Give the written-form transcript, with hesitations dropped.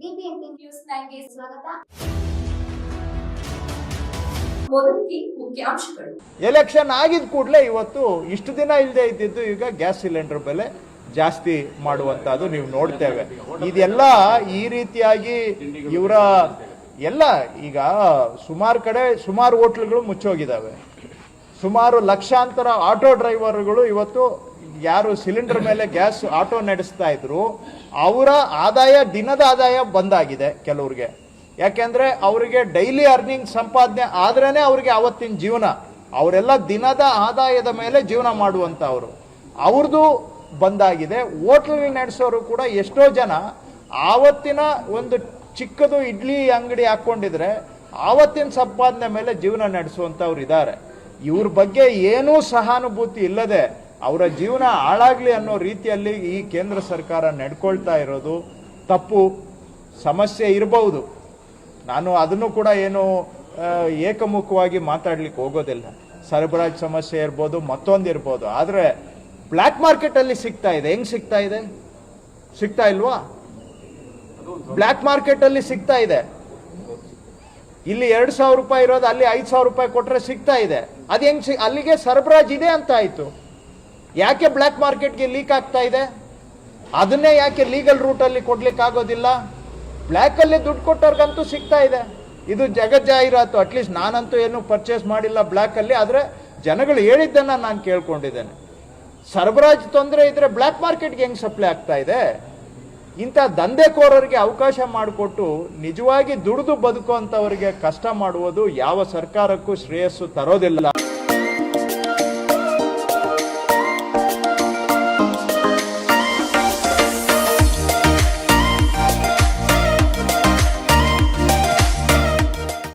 BBMP news 9ಗೆ ಸ್ವಾಗತ. ಮೊದಲಿಗೆ ಮುಖ್ಯಾಂಶಗಳು. ಎಲೆಕ್ಷನ್ ಆಗಿದ ಕೂಡಲೇ ಇವತ್ತು ಇಷ್ಟು ದಿನ ಇಲ್ಲದೆ ಇದ್ದಿದ್ದು ಈಗ ಗ್ಯಾಸ್ ಸಿಲಿಂಡರ್ ಬೆಲೆ ಜಾಸ್ತಿ ಮಾಡುವಂತದ್ದು ನೀವು ನೋಡ್ತೇವೆ. ಇದೆಲ್ಲ ಈ ರೀತಿಯಾಗಿ ಇವರ ಎಲ್ಲ ಈಗ ಸುಮಾರು ಕಡೆ ಸುಮಾರು ಹೋಟ್ಲುಗಳು ಮುಚ್ಚೋಗಿದ್ದಾವೆ. ಸುಮಾರು ಲಕ್ಷಾಂತರ ಆಟೋ ಡ್ರೈವರ್ಗಳು ಇವತ್ತು ಯಾರು ಸಿಲಿಂಡರ್ ಮೇಲೆ ಗ್ಯಾಸ್ ಆಟೋ ನಡೆಸ್ತಾ ಇದ್ರು ಅವರ ಆದಾಯ ದಿನದ ಆದಾಯ ಬಂದಾಗಿದೆ ಕೆಲವ್ರಿಗೆ. ಯಾಕೆಂದ್ರೆ ಅವರಿಗೆ ಡೈಲಿ ಅರ್ನಿಂಗ್ ಸಂಪಾದನೆ ಆದ್ರೇನೆ ಅವ್ರಿಗೆ ಅವತ್ತಿನ ಜೀವನ. ಅವರೆಲ್ಲ ದಿನದ ಆದಾಯದ ಮೇಲೆ ಜೀವನ ಮಾಡುವಂತವ್ರು, ಅವ್ರದ್ದು ಬಂದಾಗಿದೆ. ಹೋಟ್ಲಲ್ಲಿ ನಡೆಸೋರು ಕೂಡ ಎಷ್ಟೋ ಜನ ಆವತ್ತಿನ ಒಂದು ಚಿಕ್ಕದು ಇಡ್ಲಿ ಅಂಗಡಿ ಹಾಕೊಂಡಿದ್ರೆ ಆವತ್ತಿನ ಸಂಪಾದನೆ ಮೇಲೆ ಜೀವನ ನಡೆಸುವಂತವ್ರು ಇದ್ದಾರೆ. ಇವ್ರ ಬಗ್ಗೆ ಏನೂ ಸಹಾನುಭೂತಿ ಇಲ್ಲದೆ ಅವರ ಜೀವನ ಹಾಳಾಗ್ಲಿ ಅನ್ನೋ ರೀತಿಯಲ್ಲಿ ಈ ಕೇಂದ್ರ ಸರ್ಕಾರ ನಡ್ಕೊಳ್ತಾ ಇರೋದು ತಪ್ಪು. ಸಮಸ್ಯೆ ಇರಬಹುದು, ನಾನು ಅದನ್ನು ಕೂಡ ಏನು ಏಕಮುಖವಾಗಿ ಮಾತಾಡ್ಲಿಕ್ಕೆ ಹೋಗೋದಿಲ್ಲ. ಸರಬರಾಜು ಸಮಸ್ಯೆ ಇರ್ಬೋದು, ಮತ್ತೊಂದು ಇರ್ಬೋದು. ಆದರೆ ಬ್ಲ್ಯಾಕ್ ಮಾರ್ಕೆಟ್ ಅಲ್ಲಿ ಸಿಗ್ತಾ ಇದೆ. ಹೆಂಗ್ ಸಿಗ್ತಾ ಇದೆ? ಸಿಗ್ತಾ ಇಲ್ವಾ? ಬ್ಲ್ಯಾಕ್ ಮಾರ್ಕೆಟ್ ಅಲ್ಲಿ ಸಿಗ್ತಾ ಇದೆ. ಇಲ್ಲಿ 2,000 ರೂಪಾಯಿ ಇರೋದು ಅಲ್ಲಿ 5,000 ರೂಪಾಯಿ ಕೊಟ್ರೆ ಸಿಗ್ತಾ ಇದೆ. ಅದು ಹೆಂಗ್ ಅಲ್ಲಿಗೆ ಸರಬರಾಜು ಇದೆ ಅಂತ ಆಯ್ತು. ಯಾಕೆ ಬ್ಲ್ಯಾಕ್ ಮಾರ್ಕೆಟ್ಗೆ ಲೀಕ್ ಆಗ್ತಾ ಇದೆ? ಅದನ್ನೇ ಯಾಕೆ ಲೀಗಲ್ ರೂಟ್ ಅಲ್ಲಿ ಕೊಡ್ಲಿಕ್ಕೆ ಆಗೋದಿಲ್ಲ? ಬ್ಲ್ಯಾಕ್ ಅಲ್ಲಿ ದುಡ್ಡು ಕೊಟ್ಟವ್ರಿಗಂತೂ ಸಿಗ್ತಾ ಇದೆ. ಇದು ಜಗಜ್ಜಾಹಿರಾತು. ಅಟ್ಲೀಸ್ಟ್ ನಾನಂತೂ ಏನು ಪರ್ಚೇಸ್ ಮಾಡಿಲ್ಲ ಬ್ಲ್ಯಾಕ್ ಅಲ್ಲಿ, ಆದ್ರೆ ಜನಗಳು ಹೇಳಿದ್ದನ್ನ ನಾನು ಕೇಳ್ಕೊಂಡಿದ್ದೇನೆ. ಸರಬರಾಜು ತೊಂದರೆ ಇದ್ರೆ ಬ್ಲ್ಯಾಕ್ ಮಾರ್ಕೆಟ್ಗೆ ಹೆಂಗ್ ಸಪ್ಲೈ ಆಗ್ತಾ ಇದೆ? ಇಂಥ ದಂಧೆಕೋರರಿಗೆ ಅವಕಾಶ ಮಾಡಿಕೊಟ್ಟು ನಿಜವಾಗಿ ದುಡಿದು ಬದುಕುವಂತವರಿಗೆ ಕಷ್ಟ ಮಾಡುವುದು ಯಾವ ಸರ್ಕಾರಕ್ಕೂ ಶ್ರೇಯಸ್ಸು ತರೋದಿಲ್ಲ.